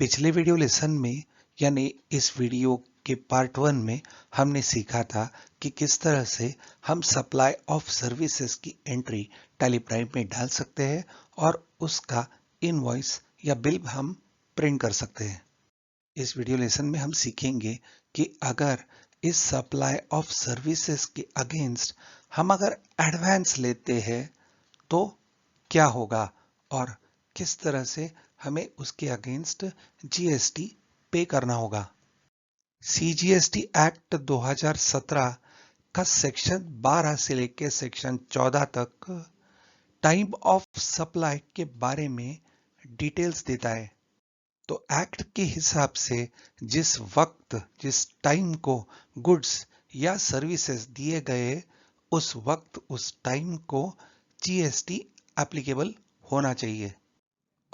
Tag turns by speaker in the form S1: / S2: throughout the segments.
S1: पिछले video lesson में यानी इस वीडियो के पार्ट 1 में हमने सीखा था कि किस तरह से हम सप्लाई ऑफ सर्विसेज की एंट्री टैली प्राइम में डाल सकते हैं और उसका इनवॉइस या बिल हम प्रिंट कर सकते हैं। इस वीडियो लेसन में हम सीखेंगे कि अगर इस सप्लाई ऑफ सर्विसेज के अगेंस्ट हम अगर एडवांस लेते हैं तो क्या होगा और किस तरह से हमें उसके अगेंस्ट जीएसटी पे करना होगा। सीजीएसटी एक्ट 2017 का सेक्शन 12 से लेकर सेक्शन 14 तक टाइम ऑफ सप्लाई के बारे में डिटेल्स देता है। तो एक्ट के हिसाब से जिस वक्त जिस टाइम को गुड्स या सर्विसेज दिए गए उस वक्त उस टाइम को जीएसटी एप्लीकेबल होना चाहिए।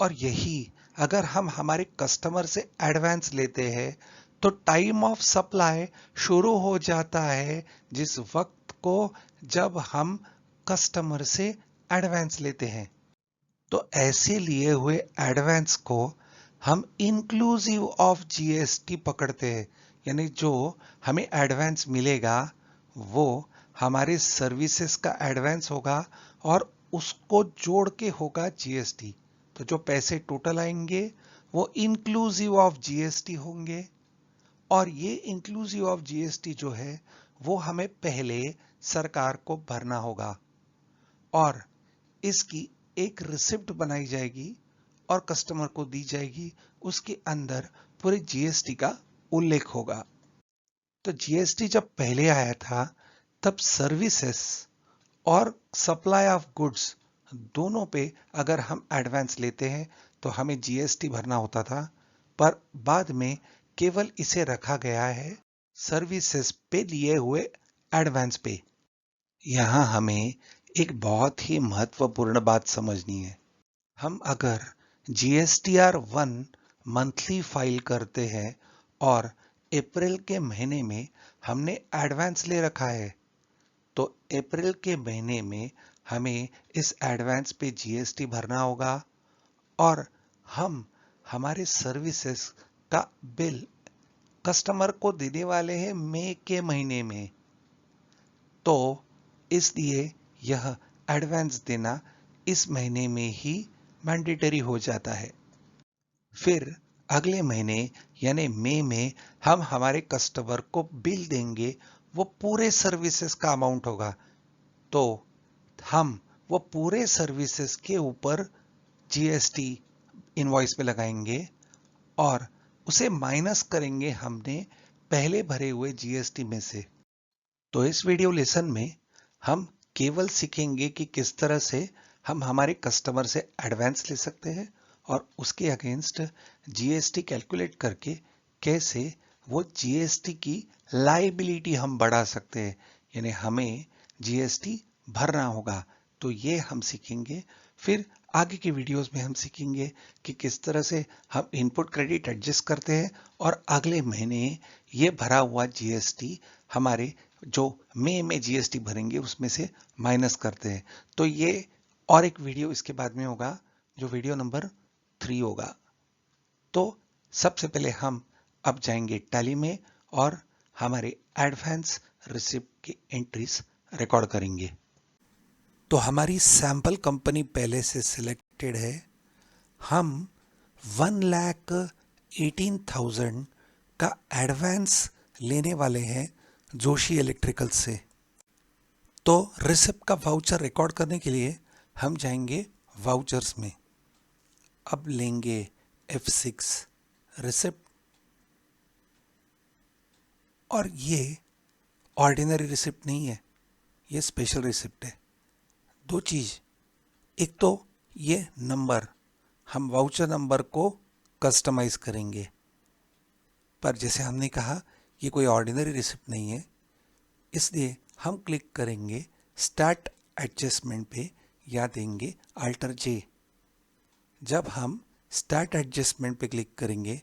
S1: और यही अगर हम हमारे कस्टमर से एडवांस लेते हैं तो टाइम ऑफ सप्लाई शुरू हो जाता है जिस वक्त को जब हम कस्टमर से एडवांस लेते हैं। तो ऐसे लिए हुए एडवांस को हम इंक्लूसिव ऑफ जीएसटी पकड़ते हैं, यानी जो हमें एडवांस मिलेगा वो हमारे सर्विसेज का एडवांस होगा और उसको जोड़ के होगा जीएसटी। तो जो पैसे टोटल आएंगे वो इंक्लूसिव ऑफ जीएसटी होंगे और ये इंक्लूसिव ऑफ जीएसटी जो है वो हमें पहले सरकार को भरना होगा और इसकी एक रिसिप्ट बनाई जाएगी और कस्टमर को दी जाएगी। उसके अंदर पूरे जीएसटी का उल्लेख होगा। तो जीएसटी जब पहले आया था तब सर्विसेज और सप्लाई ऑफ गुड्स दोनों पे अगर हम एडवांस लेते हैं तो हमें जीएसटी भरना होता था, पर बाद में केवल इसे रखा गया है सर्विसेज पे लिए हुए एडवांस पे। यहां हमें एक बहुत ही महत्वपूर्ण बात समझनी है। हम अगर GSTR 1 मंथली फाइल करते हैं और अप्रैल के महीने में हमने एडवांस ले रखा है तो अप्रैल के महीने में हमें इस एडवांस पे जीएसटी भरना होगा और हम हमारे सर्विसेज का बिल कस्टमर को देने वाले हैं मई के महीने में। तो इसलिए यह एडवांस देना इस महीने में ही मैंडेटरी हो जाता है। फिर अगले महीने यानी मई में हम हमारे कस्टमर को बिल देंगे, वो पूरे सर्विसेज का अमाउंट होगा। तो हम वो पूरे सर्विसेज के ऊपर जीएसटी इनवॉइस पे लगाएंगे और उसे माइनस करेंगे हमने पहले भरे हुए जीएसटी में से। तो इस वीडियो लेसन में हम केवल सीखेंगे कि किस तरह से हम हमारे कस्टमर से एडवांस ले सकते हैं और उसके अगेंस्ट जीएसटी कैलकुलेट करके कैसे वो जीएसटी की लायबिलिटी हम बढ़ा सकते हैं, यानी हमें जीएसटी भरना होगा। तो ये हम सीखेंगे। फिर आगे के वीडियोस में हम सीखेंगे कि किस तरह से हम इनपुट क्रेडिट एडजस्ट करते हैं और अगले महीने ये भरा हुआ जीएसटी हमारे जो मई में जीएसटी भरेंगे उसमें से माइनस करते हैं। तो ये और एक वीडियो इसके बाद में होगा जो वीडियो नंबर 3 होगा। तो सबसे पहले हम अब जाएंगे टैली में और हमारे एडवांस रिसिप्ट की एंट्रीज रिकॉर्ड करेंगे। तो हमारी सैंपल कंपनी पहले से सिलेक्टेड है। हम 1,18,000 का एडवांस लेने वाले हैं जोशी इलेक्ट्रिकल से। तो रिसिप्ट का वाउचर रिकॉर्ड करने के लिए हम जाएंगे वाउचर्स में। अब लेंगे F6 रिसिप्ट और ये ऑर्डिनरी रिसिप्ट नहीं है, ये स्पेशल रिसिप्ट है। दो चीज, एक तो ये नंबर, हम वाउचर नंबर को कस्टमाइज करेंगे, पर जैसे हमने कहा ये कोई ऑर्डिनरी रिसिप्ट नहीं है, इसलिए हम क्लिक करेंगे स्टार्ट एडजस्टमेंट पे या देंगे अल्टर जे। जब हम स्टार्ट एडजस्टमेंट पे क्लिक करेंगे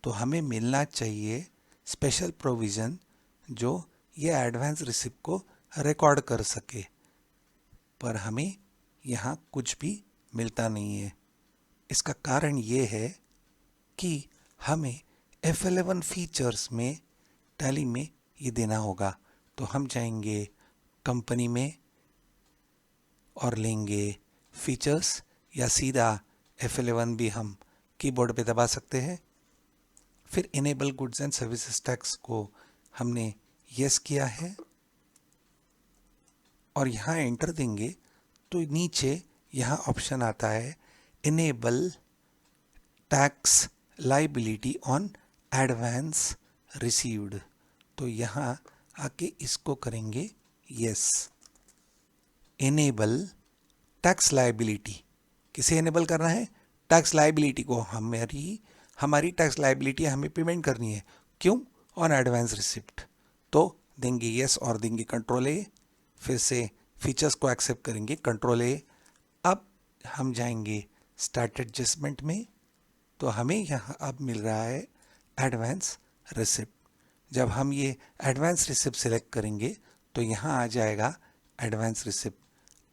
S1: तो हमें मिलना चाहिए स्पेशल प्रोविज़न जो ये एडवांस रिसिप्ट को रिकॉर्ड कर सके, पर हमें यहाँ कुछ भी मिलता नहीं है। इसका कारण ये है कि हमें F11 फीचर्स में टैली में ये देना होगा। तो हम जाएंगे कंपनी में और लेंगे फीचर्स, या सीधा F11 भी हम कीबोर्ड पे दबा सकते हैं। फिर enable goods and services tax को हमने यस किया है और यहाँ एंटर देंगे तो नीचे यहाँ ऑप्शन आता है enable tax liability on advance received. तो यहाँ आके इसको करेंगे यस। इनेबल टैक्स लाइबिलिटी, किसे इनेबल करना है? टैक्स लाइबिलिटी को। हमारी टैक्स लाइबिलिटी हमें पेमेंट करनी है। क्यों? On advance receipt. तो देंगे यस और देंगे कंट्रोल ए। फिर से फीचर्स को एक्सेप्ट करेंगे, कंट्रोल ए। अब हम जाएंगे स्टार्ट एडजस्टमेंट में, तो हमें यहाँ अब मिल रहा है एडवांस रिसिप्ट। जब हम ये एडवांस रिसिप्ट सिलेक्ट करेंगे तो यहाँ आ जाएगा एडवांस रिसिप्ट।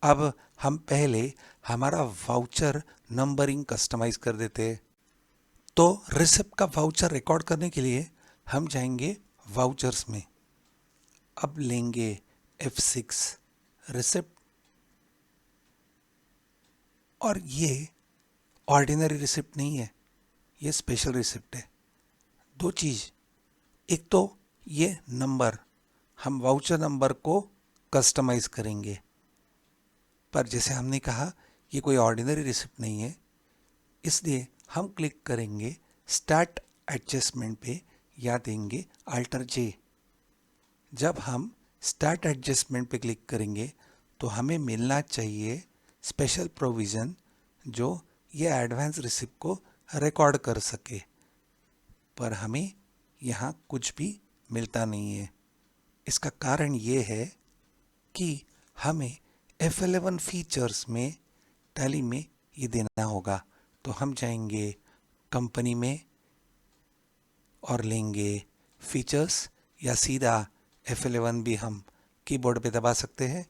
S1: अब हम पहले हमारा वाउचर नंबरिंग कस्टमाइज कर देते हैं। तो रिसिप्ट का वाउचर रिकॉर्ड करने के लिए हम जाएंगे वाउचर्स में। अब लेंगे F6 रिसिप्ट, और ये ऑर्डिनरी रिसिप्ट नहीं है, ये स्पेशल रिसिप्ट है। दो चीज़, एक तो ये नंबर, हम वाउचर नंबर को कस्टमाइज करेंगे, पर जैसे हमने कहा ये कोई ऑर्डिनरी रिसिप्ट नहीं है, इसलिए हम क्लिक करेंगे स्टार्ट एडजस्टमेंट पे या देंगे अल्टर जे। जब हम स्टार्ट एडजस्टमेंट पे क्लिक करेंगे तो हमें मिलना चाहिए स्पेशल प्रोविज़न जो ये एडवांस रिसिप्ट को रिकॉर्ड कर सके, पर हमें यहाँ कुछ भी मिलता नहीं है। इसका कारण ये है कि हमें F11 फीचर्स में टैली में ये देना होगा। तो हम जाएंगे कंपनी में और लेंगे फीचर्स, या सीधा F11 भी हम कीबोर्ड पे दबा सकते हैं।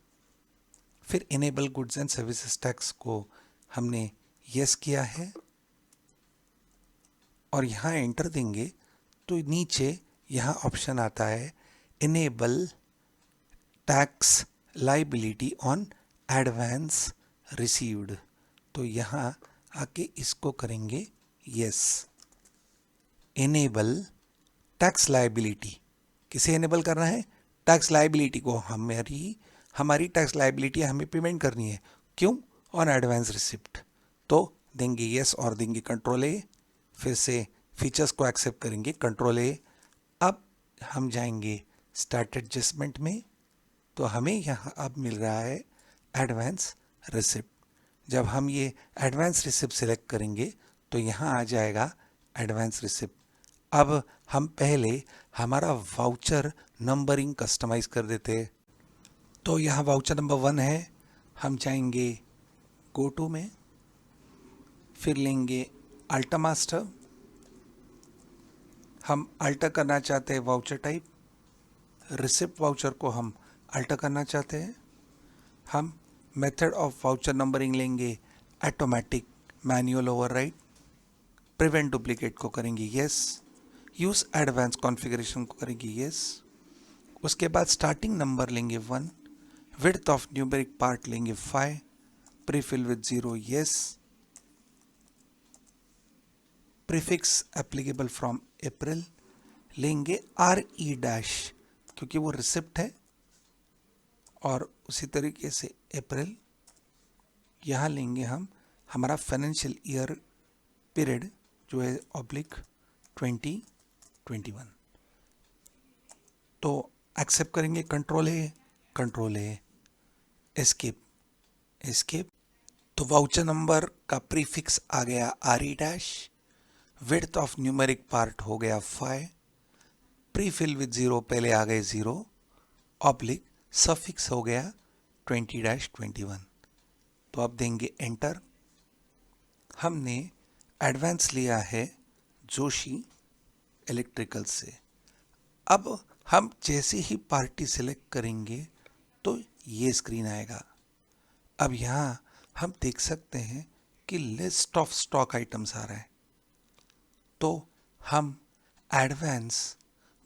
S1: फिर enable goods and services tax को हमने यस किया है और यहाँ एंटर देंगे तो नीचे यहाँ ऑप्शन आता है enable tax liability on advance received. तो यहाँ आके इसको करेंगे यस। इनेबल टैक्स लाइबिलिटी, किसे इनेबल करना है? टैक्स लाइबिलिटी को। हमारी टैक्स लाइबिलिटी हमें पेमेंट करनी है। क्यों? On advance receipt. तो देंगे यस और देंगे कंट्रोल ए। फिर से फीचर्स को एक्सेप्ट करेंगे, कंट्रोल ए। अब हम जाएंगे स्टार्ट एडजस्टमेंट में, तो हमें यहाँ अब मिल रहा है एडवांस रिसिप्ट। जब हम ये एडवांस रिसिप्ट सिलेक्ट करेंगे तो यहाँ आ जाएगा एडवांस रिसिप्ट। अब हम पहले हमारा वाउचर नंबरिंग कस्टमाइज कर देते हैं। तो यहाँ वाउचर नंबर 1 है, हम जाएंगे गो टू में, फिर लेंगे अल्टर मास्टर। हम अल्टर करना चाहते हैं वाउचर टाइप, रिसिप्ट वाउचर को हम अल्टर करना चाहते हैं। हम मेथड ऑफ वाउचर नंबरिंग लेंगे automatic manual override. Prevent duplicate को करेंगे यस। यूज़ एडवांस कॉन्फ़िगरेशन को करेंगे यस। उसके बाद स्टार्टिंग नंबर लेंगे 1, विड्थ ऑफ न्यूमेरिक पार्ट लेंगे 5, prefill with 0 yes. Prefix applicable from April लेंगे RE डैश, क्योंकि वो रिसिप्ट है, और उसी तरीके से अप्रैल। यहाँ लेंगे हम हमारा फाइनेंशियल ईयर पीरियड जो है ऑब्लिक 2021। तो एक्सेप्ट करेंगे कंट्रोल ए, एस्केप एस्केप। तो वाउचर नंबर का प्रीफिक्स आ गया RE dash, width of numeric part हो गया 5, प्रीफिल विद 0 पहले आ गए 0, ऑब्लिक सफिक्स हो गया 20-21। तो अब देंगे एंटर। हमने एडवांस लिया है जोशी इलेक्ट्रिकल से। अब हम जैसे ही पार्टी सिलेक्ट करेंगे तो ये स्क्रीन आएगा। अब यहाँ हम देख सकते हैं कि लिस्ट ऑफ स्टॉक आइटम्स आ रहा है। तो हम एडवांस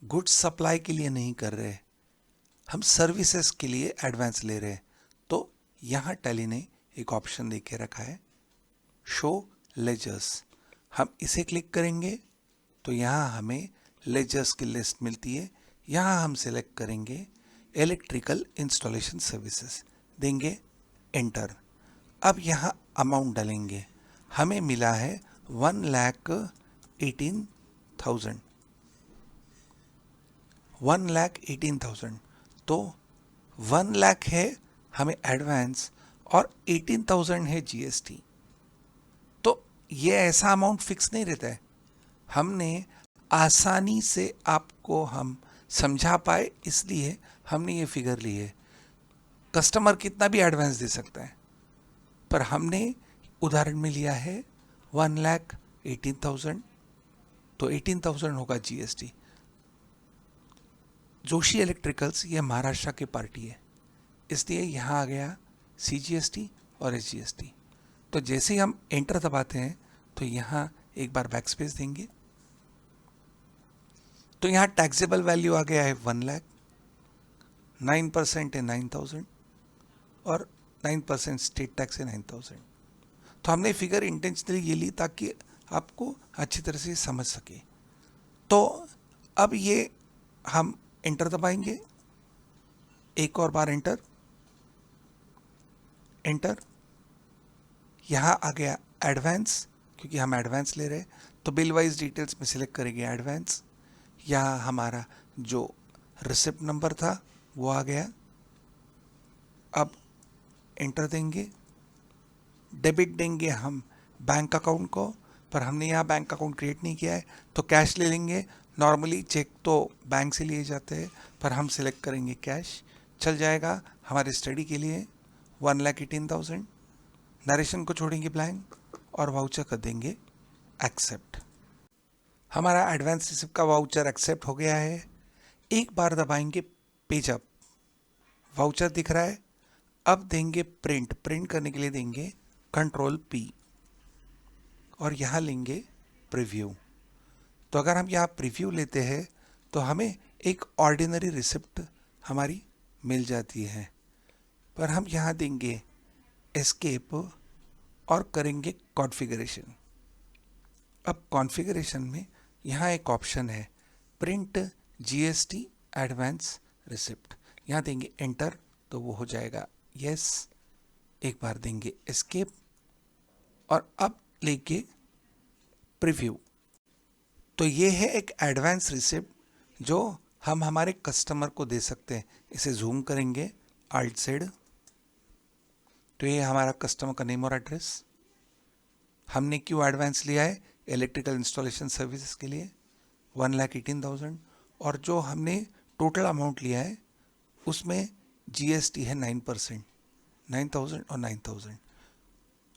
S1: गुड्स सप्लाई के लिए नहीं कर रहे, हम सर्विसेज के लिए एडवांस ले रहे हैं। तो यहाँ टैली ने एक ऑप्शन दे के रखा है, शो लेजर्स। हम इसे क्लिक करेंगे तो यहाँ हमें लेजर्स की लिस्ट मिलती है। यहाँ हम सिलेक्ट करेंगे इलेक्ट्रिकल इंस्टॉलेशन सर्विसेज, देंगे एंटर। अब यहाँ अमाउंट डालेंगे, हमें मिला है 1,18,000, 1,18,000। तो 1 लाख है हमें एडवांस और 18,000 है जीएसटी। तो ये ऐसा अमाउंट फिक्स नहीं रहता है, हमने आसानी से आपको हम समझा पाए इसलिए हमने ये फिगर ली है। कस्टमर कितना भी एडवांस दे सकता है, पर हमने उदाहरण में लिया है 1,18,000, तो 18,000 होगा जीएसटी। जोशी इलेक्ट्रिकल्स ये महाराष्ट्र की पार्टी है, इसलिए यहाँ आ गया सीजीएसटी और एसजीएसटी। तो जैसे ही हम एंटर दबाते हैं तो यहाँ एक बार बैक स्पेस देंगे तो यहाँ टैक्सेबल वैल्यू आ गया है 1 लाख, 9% है 9,000 और 9% स्टेट टैक्स है 9,000। तो हमने फिगर इंटेंशनली ये ली ताकि आपको अच्छी तरह से समझ सके। तो अब ये हम एंटर दबाएंगे, एक और बार एंटर, एंटर। यहाँ आ गया एडवांस, क्योंकि हम एडवांस ले रहे हैं तो बिल वाइज डिटेल्स में सिलेक्ट करेंगे एडवांस। यहाँ हमारा जो रिसिप्ट नंबर था वो आ गया। अब एंटर देंगे, डेबिट देंगे हम बैंक अकाउंट को, पर हमने यहाँ बैंक अकाउंट क्रिएट नहीं किया है तो कैश ले लेंगे। नॉर्मली चेक तो बैंक से लिए जाते हैं, पर हम सिलेक्ट करेंगे कैश, चल जाएगा हमारे स्टडी के लिए 1,18,000। नरेशन को छोड़ेंगे ब्लैंक और वाउचर कर देंगे एक्सेप्ट। हमारा एडवांस रिसिप्ट का वाउचर एक्सेप्ट हो गया है। एक बार दबाएंगे पेज अप, वाउचर दिख रहा है। अब देंगे प्रिंट, प्रिंट करने के लिए देंगे कंट्रोल P और यहाँ लेंगे प्रीव्यू। तो अगर हम यहाँ प्रीव्यू लेते हैं तो हमें एक ऑर्डिनरी रिसिप्ट हमारी मिल जाती है, पर हम यहाँ देंगे एस्केप और करेंगे कॉन्फ़िगरेशन। अब कॉन्फ़िगरेशन में यहाँ एक ऑप्शन है प्रिंट जीएसटी एडवांस रिसिप्ट, यहाँ देंगे एंटर तो वो हो जाएगा यस। एक बार देंगे एस्केप और अब लेके प्रीव्यू। तो ये है एक एडवांस रिसिप्ट जो हम हमारे कस्टमर को दे सकते हैं। इसे जूम करेंगे Alt Z, तो ये हमारा कस्टमर का नेम और एड्रेस। हमने क्यों एडवांस लिया है, इलेक्ट्रिकल इंस्टॉलेशन सर्विसेज के लिए 1,18,000, और जो हमने टोटल अमाउंट लिया है उसमें जीएसटी है 9%, 9,000 और 9,000,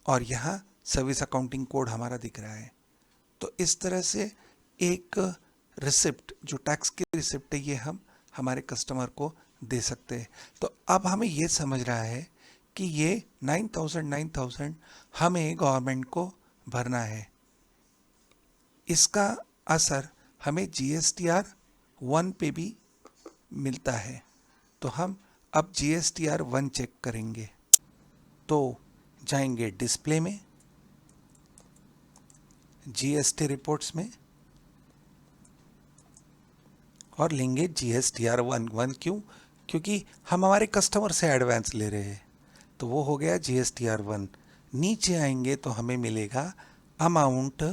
S1: और यहाँ सर्विस अकाउंटिंग कोड हमारा दिख रहा है। तो इस तरह से एक रिसिप्ट जो टैक्स की रिसिप्ट है ये हम हमारे कस्टमर को दे सकते हैं। तो अब हमें ये समझ रहा है कि ये 9,000 हमें गवर्नमेंट को भरना है। इसका असर हमें GSTR 1 पे भी मिलता है। तो हम अब GSTR 1 चेक करेंगे तो जाएंगे डिस्प्ले में, GST रिपोर्ट्स में और लेंगे GSTR 1। क्यों? क्योंकि हम हमारे कस्टमर से एडवांस ले रहे हैं, तो वो हो गया GSTR 1। नीचे आएंगे तो हमें मिलेगा अमाउंट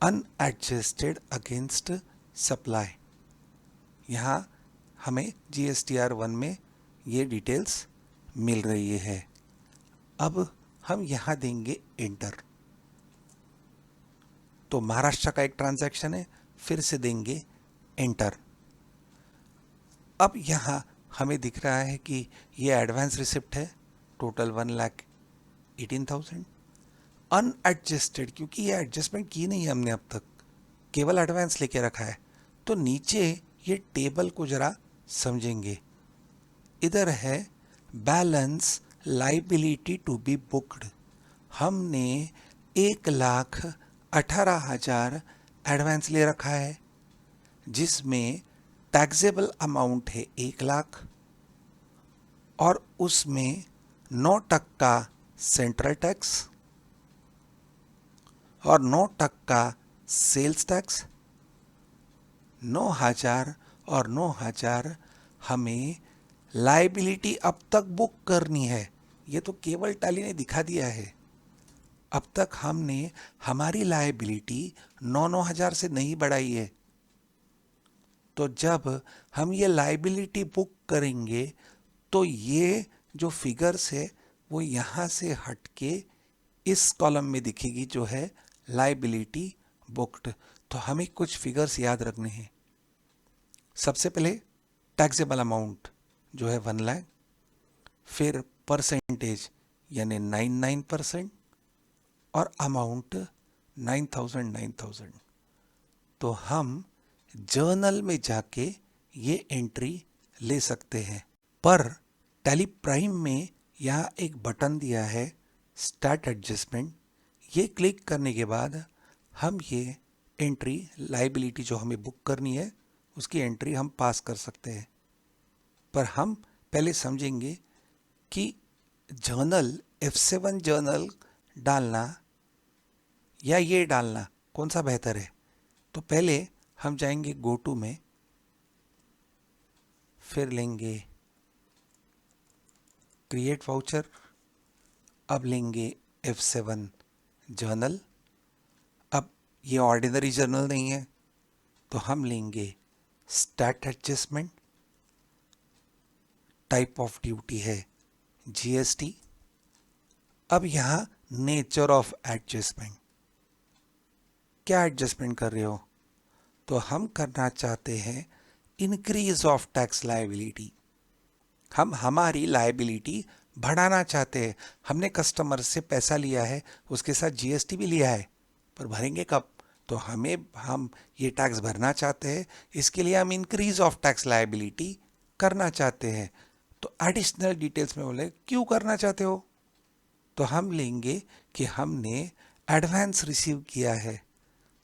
S1: अनएडजस्टेड अगेंस्ट सप्लाई। यहाँ हमें GSTR 1 में ये डिटेल्स मिल रही है। अब हम यहाँ देंगे एंटर, तो महाराष्ट्र का एक ट्रांजैक्शन है, फिर से देंगे एंटर। अब यहाँ हमें दिख रहा है कि ये एडवांस रिसिप्ट है, टोटल 1,18,000। अनएडजस्टेड, क्योंकि ये एडजस्टमेंट की नहीं है हमने अब तक, केवल एडवांस लेके रखा है। तो नीचे ये टेबल को जरा समझेंगे। इधर है balance liability to be booked. हमने 1,18,000 एडवांस ले रखा है जिसमें टैक्सेबल अमाउंट है 1 लाख और उसमें 9% सेंट्रल टैक्स और 9% सेल्स टैक्स। 9,000 और 9,000 हमें लायबिलिटी अब तक बुक करनी है। ये तो केवल टैली ने दिखा दिया है। अब तक हमने हमारी लायबिलिटी 9,000 से नहीं बढ़ाई है। तो जब हम ये लायबिलिटी बुक करेंगे तो ये जो फिगर्स है वो यहाँ से हट के इस कॉलम में दिखेगी जो है लायबिलिटी बुक्ड। तो हमें कुछ फिगर्स याद रखने हैं। सबसे पहले टैक्सेबल अमाउंट जो है 1 लाख, फिर परसेंटेज यानी 99% और अमाउंट 9,000। तो हम जर्नल में जाके ये एंट्री ले सकते हैं। पर टैली प्राइम में यहाँ एक बटन दिया है स्टार्ट एडजस्टमेंट। ये क्लिक करने के बाद हम ये एंट्री लायबिलिटी जो हमें बुक करनी है उसकी एंट्री हम पास कर सकते हैं। पर हम पहले समझेंगे कि जर्नल F7 जर्नल डालना या ये डालना कौन सा बेहतर है। तो पहले हम जाएंगे गो टू में, फिर लेंगे क्रिएट वाउचर, अब लेंगे F7 जर्नल। अब ये ऑर्डिनरी जर्नल नहीं है तो हम लेंगे start adjustment, type of duty है GST। अब यहाँ नेचर ऑफ एडजस्टमेंट, क्या एडजस्टमेंट कर रहे हो? तो हम करना चाहते हैं इंक्रीज ऑफ टैक्स लायबिलिटी। हम हमारी लायबिलिटी बढ़ाना चाहते हैं। हमने कस्टमर से पैसा लिया है, उसके साथ GST भी लिया है, पर भरेंगे कब? तो हम ये टैक्स भरना चाहते हैं, इसके लिए हम इंक्रीज ऑफ टैक्स लायबिलिटी करना चाहते हैं। तो एडिशनल डिटेल्स में बोले क्यों करना चाहते हो? तो हम लेंगे कि हमने एडवांस रिसीव किया है।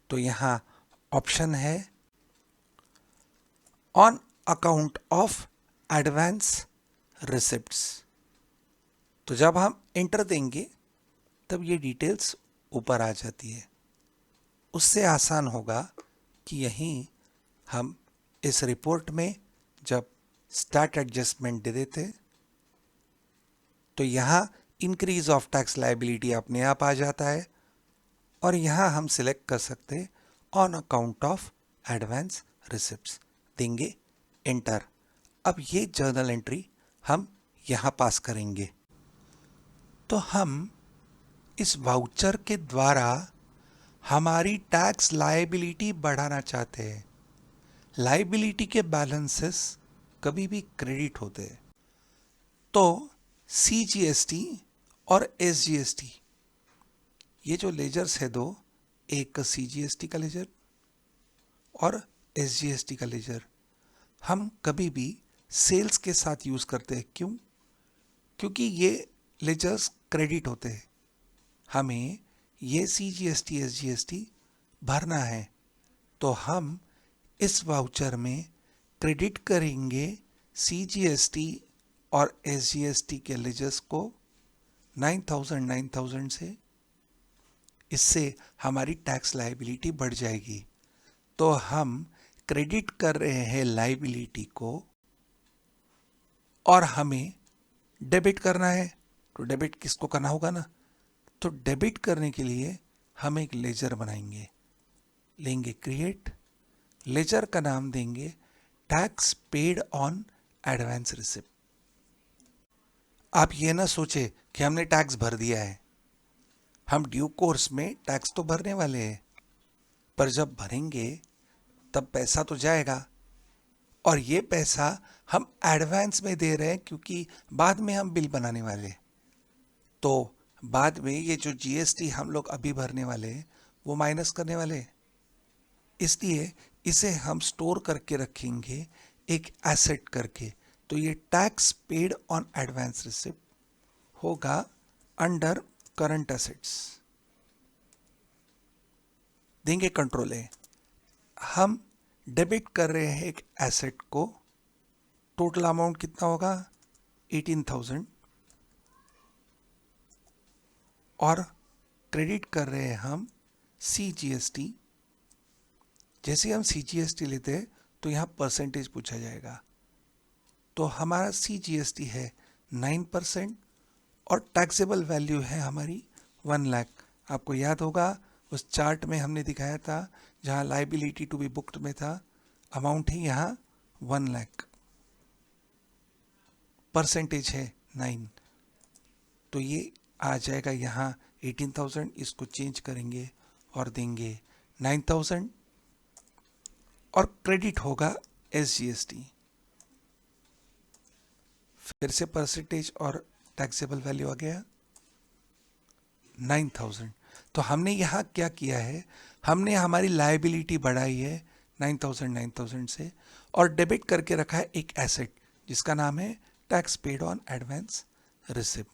S1: तो यहाँ ऑप्शन है on account of advance receipts. तो जब हम एंटर देंगे तब ये डिटेल्स ऊपर आ जाती है। उससे आसान होगा कि यहीं हम इस रिपोर्ट में जब स्टार्ट एडजस्टमेंट दे देते तो यहाँ इंक्रीज ऑफ टैक्स लायबिलिटी अपने आप आ जाता है और यहाँ हम सिलेक्ट कर सकते हैं on account of advance receipts, देंगे एंटर। अब ये जर्नल एंट्री हम यहाँ पास करेंगे। तो हम इस वाउचर के द्वारा हमारी टैक्स लायबिलिटी बढ़ाना चाहते हैं। लायबिलिटी के बैलेंसेस कभी भी क्रेडिट होते हैं। तो CGST और SGST ये जो लेजर्स है दो, एक CGST का लेजर और SGST का लेजर, हम कभी भी सेल्स के साथ यूज करते हैं। क्यों? क्योंकि ये लेजर्स क्रेडिट होते हैं। हमें ये CGST SGST भरना है तो हम इस वाउचर में क्रेडिट करेंगे CGST और SGST के लेजर्स को 9,000 से। इससे हमारी टैक्स लायबिलिटी बढ़ जाएगी। तो हम क्रेडिट कर रहे हैं लायबिलिटी को और हमें डेबिट करना है। तो डेबिट किसको करना होगा ना? तो डेबिट करने के लिए हम एक लेजर बनाएंगे, लेंगे क्रिएट, लेजर का नाम देंगे tax paid on advance receipt. आप ये ना सोचे कि हमने टैक्स भर दिया है। हम ड्यू कोर्स में टैक्स तो भरने वाले हैं, पर जब भरेंगे तब पैसा तो जाएगा और ये पैसा हम एडवांस में दे रहे हैं क्योंकि बाद में हम बिल बनाने वाले हैं। तो बाद में ये जो GST हम लोग अभी भरने वाले हैं वो माइनस करने वाले हैं। इसलिए इसे हम स्टोर करके रखेंगे एक एसेट करके। तो ये tax paid on advance receipt होगा अंडर करंट एसेट्स, देंगे कंट्रोल है। हम डेबिट कर रहे हैं एक एसेट को, टोटल अमाउंट कितना होगा 18,000, और क्रेडिट कर रहे हैं हम CGST। जैसे हम CGST लेते हैं तो यहाँ परसेंटेज पूछा जाएगा, तो हमारा CGST है 9% और टैक्सेबल वैल्यू है हमारी 1 लाख। आपको याद होगा उस चार्ट में हमने दिखाया था जहाँ लाइबिलिटी टू बी बुक्ड में था, अमाउंट है यहाँ 1 लाख, परसेंटेज है 9, तो ये आ जाएगा यहाँ 18,000, इसको चेंज करेंगे और देंगे 9,000 और क्रेडिट होगा SGST। फिर से परसेंटेज और टैक्सेबल वैल्यू आ गया 9,000। तो हमने यहाँ क्या किया है, हमने हमारी लायबिलिटी बढ़ाई है 9,000 से और डेबिट करके रखा है एक एसेट जिसका नाम है tax paid on advance receipt.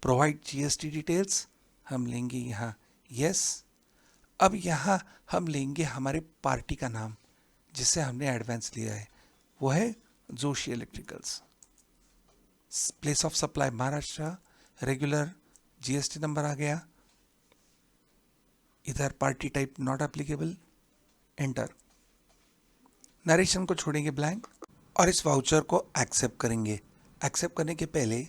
S1: Provide GST details हम लेंगे यहाँ यस। अब यहाँ हम लेंगे हमारे पार्टी का नाम जिससे हमने एडवांस लिया है, वो है Joshi electricals. Place of supply Maharashtra, regular, GST number आ गया, इधर party type not applicable, enter. Narration को छोड़ेंगे ब्लैंक और इस वाउचर को एक्सेप्ट करेंगे। एक्सेप्ट करने के पहले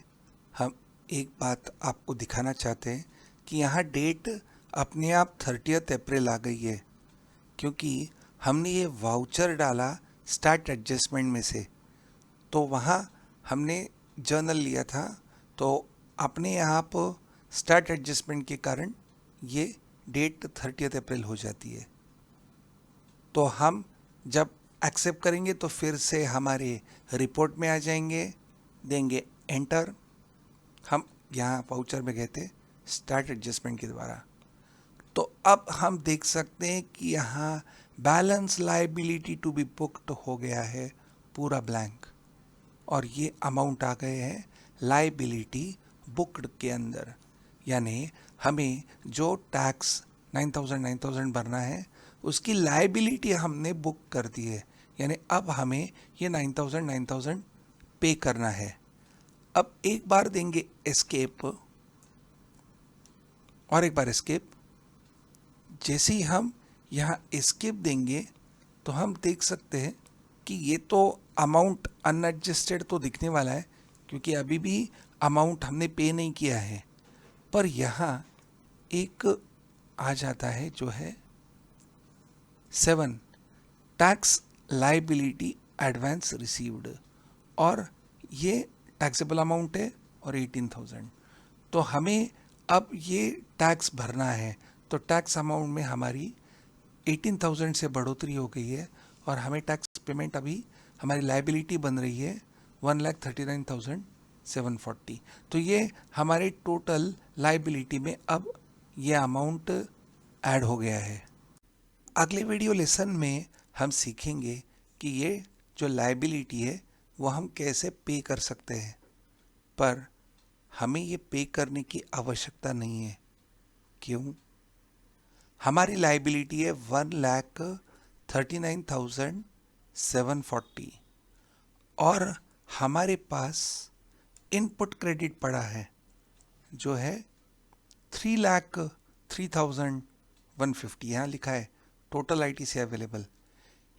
S1: हम एक बात आपको दिखाना चाहते हैं कि यहाँ डेट अपने आप 30 अप्रैल आ गई है, क्योंकि हमने ये वाउचर डाला स्टार्ट एडजस्टमेंट में से, तो वहाँ हमने जर्नल लिया था, तो अपने आप स्टार्ट एडजस्टमेंट के कारण ये डेट 30 अप्रैल हो जाती है। तो हम जब एक्सेप्ट करेंगे तो फिर से हमारे रिपोर्ट में आ जाएंगे, देंगे एंटर। हम यहाँ वाउचर में गए थे स्टार्ट एडजस्टमेंट के द्वारा, तो अब हम देख सकते हैं कि यहाँ balance liability to be booked हो गया है पूरा ब्लैंक, और ये अमाउंट आ गए हैं लायबिलिटी बुक्ड के अंदर। यानी हमें जो टैक्स 9,000 भरना है उसकी लायबिलिटी हमने बुक कर दी है, यानी अब हमें ये 9,000 पे करना है। अब एक बार देंगे एस्केप और एक बार एस्केप। जैसे ही हम यहाँ एस्केप देंगे तो हम देख सकते हैं कि ये तो अमाउंट अनएडजस्टेड तो दिखने वाला है, क्योंकि अभी भी अमाउंट हमने पे नहीं किया है, पर यहाँ एक आ जाता है जो है 7 टैक्स लायबिलिटी एडवांस रिसीव्ड, और ये टैक्सेबल अमाउंट है और 18,000। तो हमें अब ये टैक्स भरना है, तो टैक्स अमाउंट में हमारी 18,000 से बढ़ोतरी हो गई है और हमें टैक्स पेमेंट अभी हमारी लायबिलिटी बन रही है 1,39,740। तो ये हमारे टोटल लायबिलिटी में अब ये अमाउंट ऐड हो गया है। अगले वीडियो लेसन में हम सीखेंगे कि ये जो लायबिलिटी है वो हम कैसे पे कर सकते हैं, पर हमें ये पे करने की आवश्यकता नहीं है। क्यों? हमारी लायबिलिटी है 1,39,740 और हमारे पास इनपुट क्रेडिट पड़ा है जो है 3,03,150। यहाँ लिखा है टोटल ITC अवेलेबल,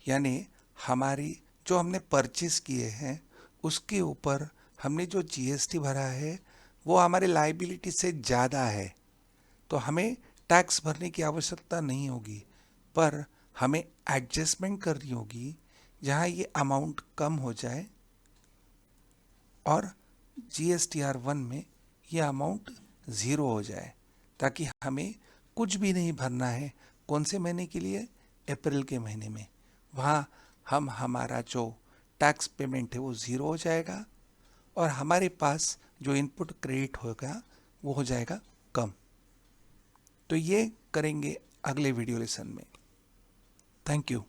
S1: यानी हमारी जो हमने परचेस किए हैं उसके ऊपर हमने जो GST भरा है वो हमारे लायबिलिटी से ज़्यादा है, तो हमें टैक्स भरने की आवश्यकता नहीं होगी, पर हमें एडजस्टमेंट करनी होगी जहाँ ये अमाउंट कम हो जाए और GSTR1 में ये अमाउंट 0 हो जाए, ताकि हमें कुछ भी नहीं भरना है। कौन से महीने के लिए? अप्रैल के महीने में। वहाँ हम हमारा जो टैक्स पेमेंट है वो 0 हो जाएगा और हमारे पास जो इनपुट क्रेडिट होगा वो हो जाएगा कम। तो ये करेंगे अगले वीडियो लेसन में। Thank you.